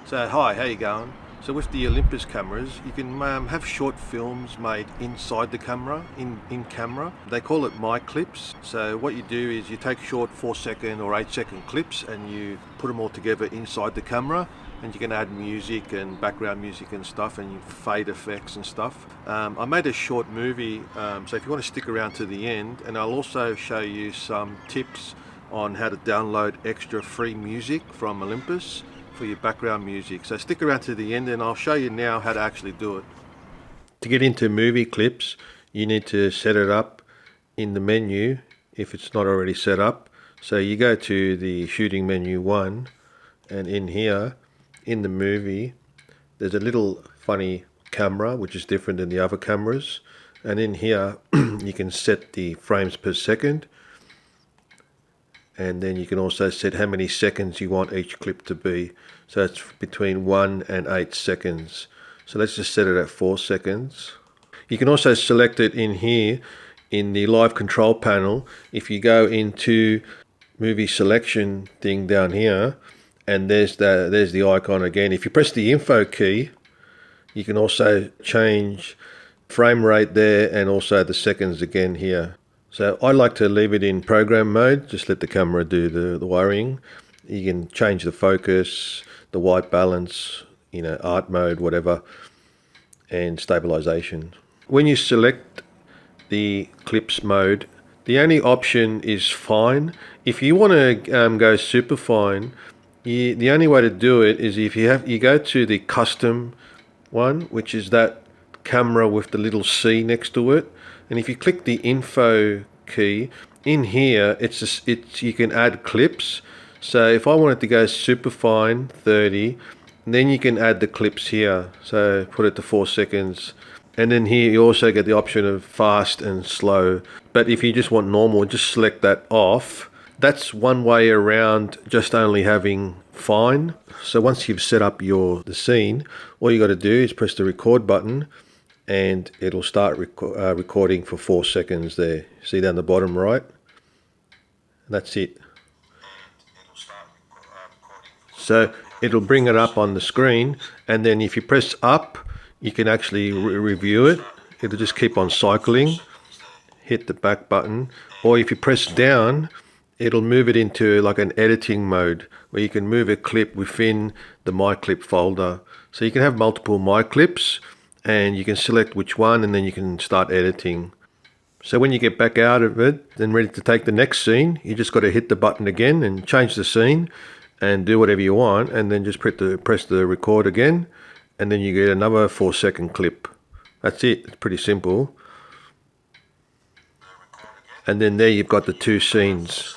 So hi, how you going? So with the Olympus cameras, you can have short films made inside the camera, in camera. They call it my clips. So what you do is you take short 4-second or 8-second clips and you put them all together inside the camera, and you can add music and background music and stuff, and fade effects and stuff. I made a short movie, so if you want to stick around to the end, and I'll also show you some tips on how to download extra free music from Olympus for your background music. So stick around to the end and I'll show you now how to actually do it. To get into movie clips, you need to set it up in the menu if it's not already set up. So you go to the shooting menu 1, and in here, in the movie, there's a little funny camera which is different than the other cameras, and in here you can set the frames per second, and then you can also set how many seconds you want each clip to be. So it's between 1 and 8 seconds. So let's just set it at 4 seconds. You can also select it in here in the live control panel. If you go into movie selection thing down here, and there's the icon again. If you press the info key, you can also change frame rate there and also the seconds again here. So I like to leave it in program mode, just let the camera do the wiring. You can change the focus, the white balance, art mode, whatever, and stabilization. When you select the clips mode, the only option is fine. If you want to go super fine, the only way to do it is if you go to the custom one, which is that camera with the little C next to it, and if you click the info key in here, you can add clips. So if I wanted to go super fine 30, then you can add the clips here. So put it to 4 seconds, and then here you also get the option of fast and slow. But if you just want normal, just select that off. That's one way around just only having fine. So once you've set up the scene, all you got to do is press the record button, and it'll start recording for 4 seconds there. See down the bottom right? That's it. So it'll bring it up on the screen, and then if you press up, you can actually review it. It'll just keep on cycling. Hit the back button, or if you press down, it'll move it into like an editing mode where you can move a clip within the My Clip folder. So you can have multiple My Clips, and you can select which one, and then you can start editing. So when you get back out of it and ready to take the next scene, you just got to hit the button again and change the scene and do whatever you want, and then just press the record again, and then you get another 4-second clip. That's it. It's pretty simple. And then there you've got the 2 scenes.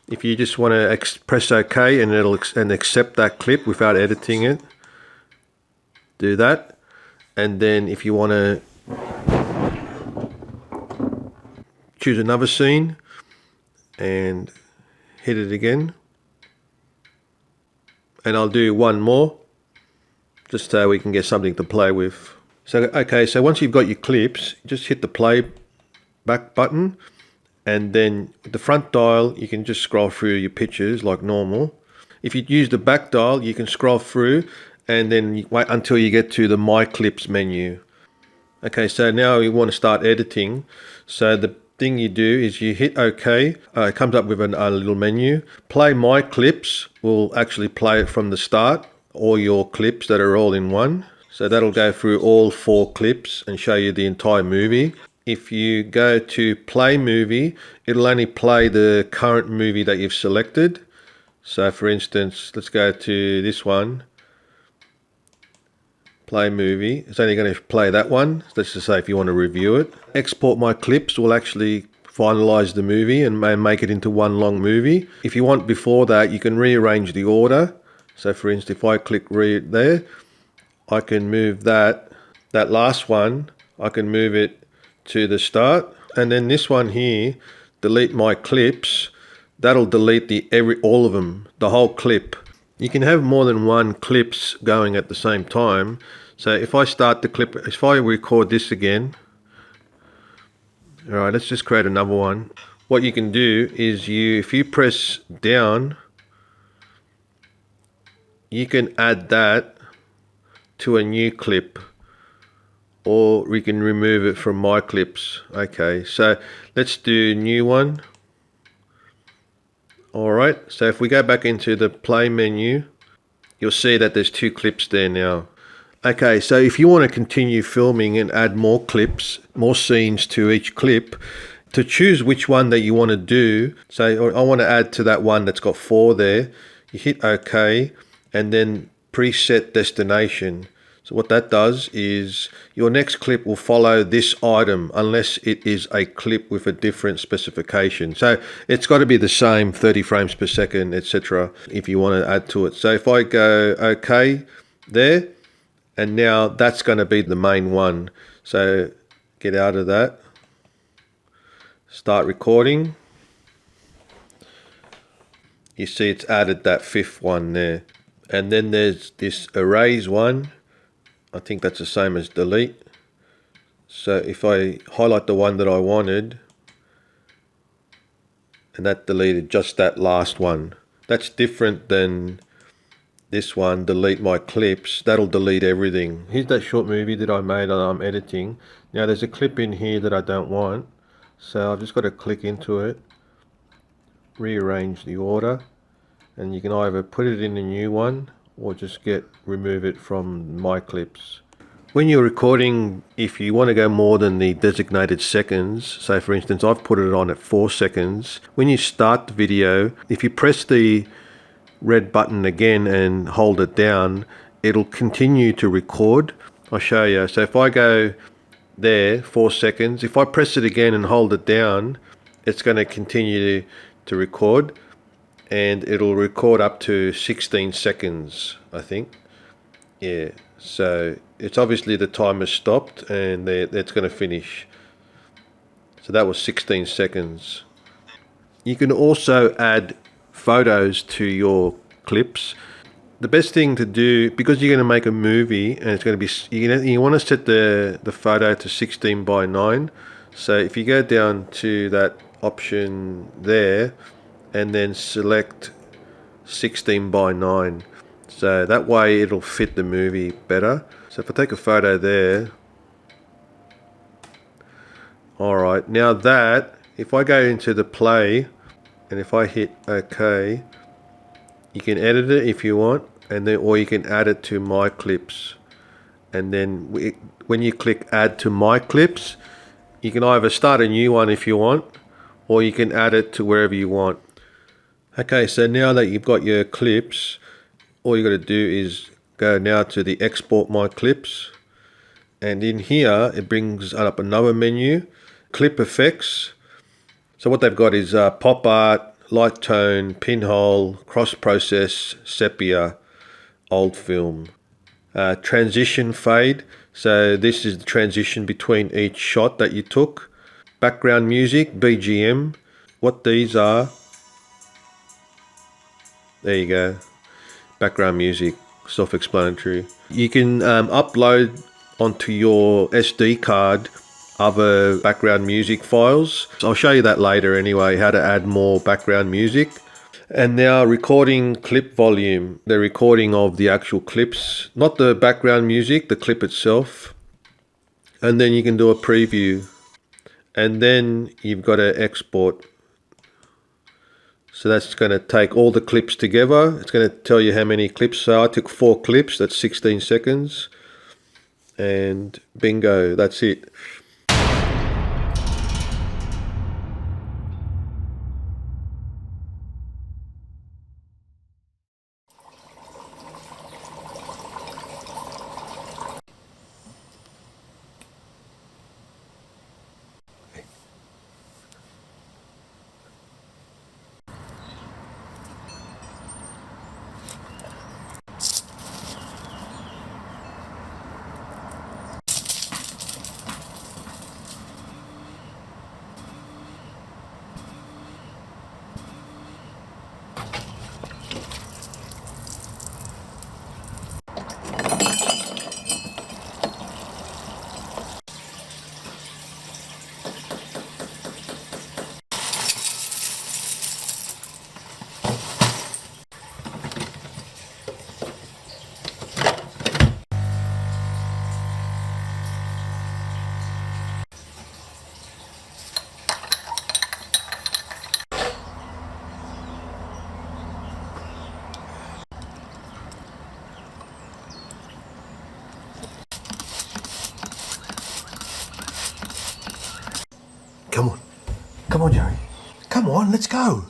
If you just want to press OK and accept that clip without editing it, do that. And then if you want to choose another scene and hit it again, and I'll do one more just so we can get something to play with. So okay, so once you've got your clips, just hit the play back button, and then with the front dial you can just scroll through your pictures like normal. If you use the back dial, you can scroll through and then you wait until you get to the My Clips menu. Okay, so now we want to start editing. So the thing you do is you hit OK. It comes up with a little menu. Play My Clips will actually play it from the start, all your clips that are all in one. So that'll go through all 4 clips and show you the entire movie. If you go to play movie, it'll only play the current movie that you've selected. So for instance, let's go to this one. Play movie. It's only going to play that one. Let's just say if you want to review it. Export My Clips will actually finalize the movie and make it into one long movie. If you want before that, you can rearrange the order. So for instance, if I click read there, I can move that last one, I can move it to the start. And then this one here, delete My Clips, that'll delete all of them, the whole clip. You can have more than one clips going at the same time. So if I start the clip, if I record this again, all right, let's just create another one. What you can do is if you press down, you can add that to a new clip, or we can remove it from my clips. Okay, so let's do new one. Alright, so if we go back into the play menu, you'll see that there's 2 clips there now. Okay, so if you want to continue filming and add more clips, more scenes to each clip, to choose which one that you want to do, say I want to add to that one that's got 4 there, you hit OK and then preset destination. So what that does is your next clip will follow this item unless it is a clip with a different specification. So it's got to be the same 30 frames per second, etc. if you want to add to it. So if I go OK there, and now that's going to be the main one. So get out of that. Start recording. You see it's added that 5th one there. And then there's this erase one. I think that's the same as delete. So if I highlight the one that I wanted, and that deleted just that last one. That's different than this one, delete my clips. That'll delete everything. Here's that short movie that I made that I'm editing. Now there's a clip in here that I don't want. So I've just got to click into it, rearrange the order, and you can either put it in a new one or just remove it from my clips. When you're recording, if you want to go more than the designated seconds, say for instance I've put it on at 4 seconds, when you start the video, if you press the red button again and hold it down, it'll continue to record. I'll show you. So if I go there 4 seconds, if I press it again and hold it down, it's going to continue to record. And it'll record up to 16 seconds, I think. Yeah, so it's obviously the timer stopped and it's going to finish. So that was 16 seconds. You can also add photos to your clips. The best thing to do, because you're going to make a movie and it's going to be, you want to set the photo to 16:9. So if you go down to that option there, and then select 16:9. So that way it'll fit the movie better. So if I take a photo there. Alright, now that, if I go into the play, and if I hit OK, you can edit it if you want, and then, or you can add it to my clips. And then when you click add to my clips, you can either start a new one if you want, or you can add it to wherever you want. Okay, so now that you've got your clips, all you got to do is go now to the export my clips, and in here it brings up another menu, clip effects. So what they've got is pop art, light tone, pinhole, cross process, sepia, old film, transition fade. So this is the transition between each shot that you took. Background music, BGM. What these are, there you go, background music, self-explanatory. You can upload onto your SD card other background music files. So I'll show you that later anyway, how to add more background music. And now recording clip volume, the recording of the actual clips, not the background music, the clip itself. And then you can do a preview, and then you've got to export. So that's going to take all the clips together. It's going to tell you how many clips. So I took 4 clips, that's 16 seconds. And bingo, that's it. on, let's go.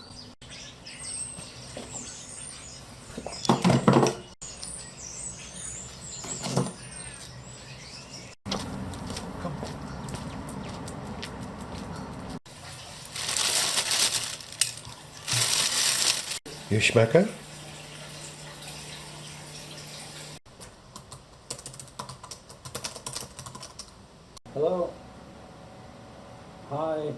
You schmacker? Hello. Hi.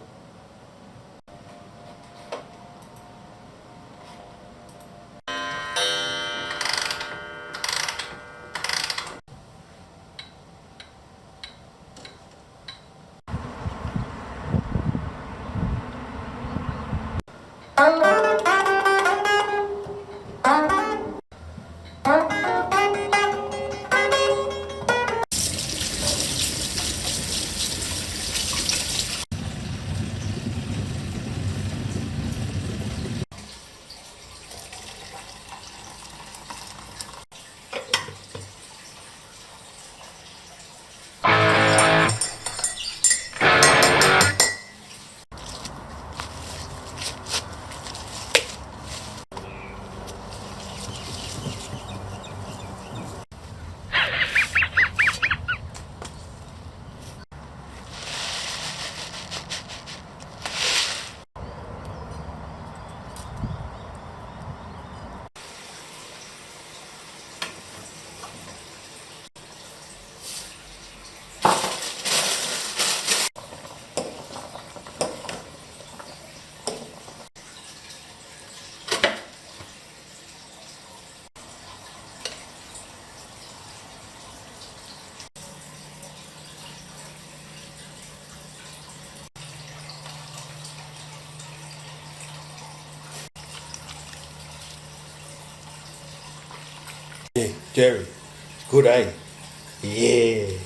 Yeah, Jerry. Good, eh? Yeah.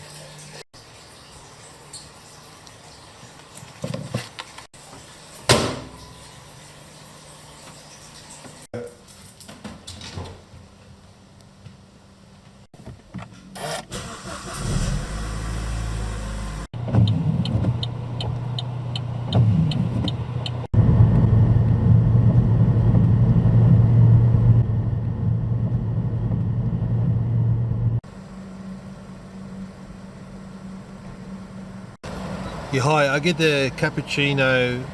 Yeah, hi, I get the cappuccino.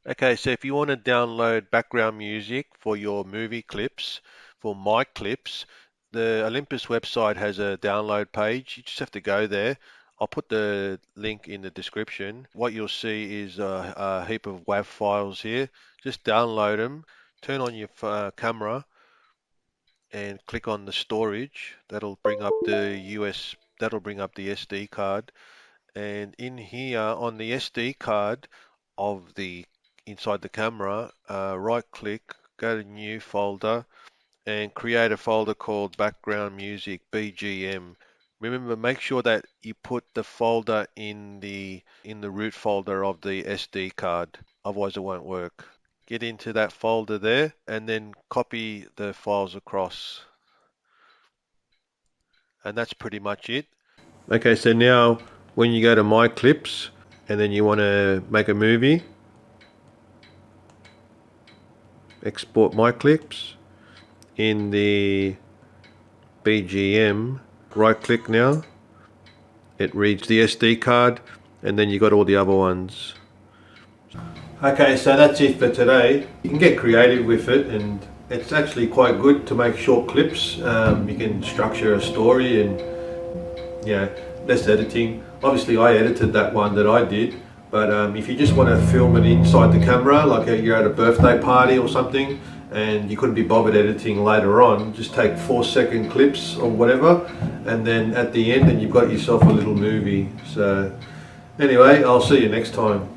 Okay, so if you want to download background music for your movie clips, for my clips, the Olympus website has a download page. You just have to go there. I'll put the link in the description. What you'll see is a heap of WAV files here. Just download them, turn on your camera, and click on the storage. That'll bring up that'll bring up the SD card. And in here on the SD card of the inside the camera, right click, go to new folder and create a folder called background music BGM. Remember, make sure that you put the folder in the root folder of the SD card, otherwise it won't work. Get into that folder there and then copy the files across. And that's pretty much it. Okay, so now when you go to My Clips and then you want to make a movie, export My Clips in the BGM, right click now, it reads the SD card and then you got all the other ones. Okay, so that's it for today. You can get creative with it and it's actually quite good to make short clips. You can structure a story and less editing. Obviously I edited that one that I did, but if you just want to film it inside the camera, like you're at a birthday party or something and you couldn't be bothered editing later on, just take 4-second clips or whatever, and then at the end and you've got yourself a little movie. So anyway, I'll see you next time.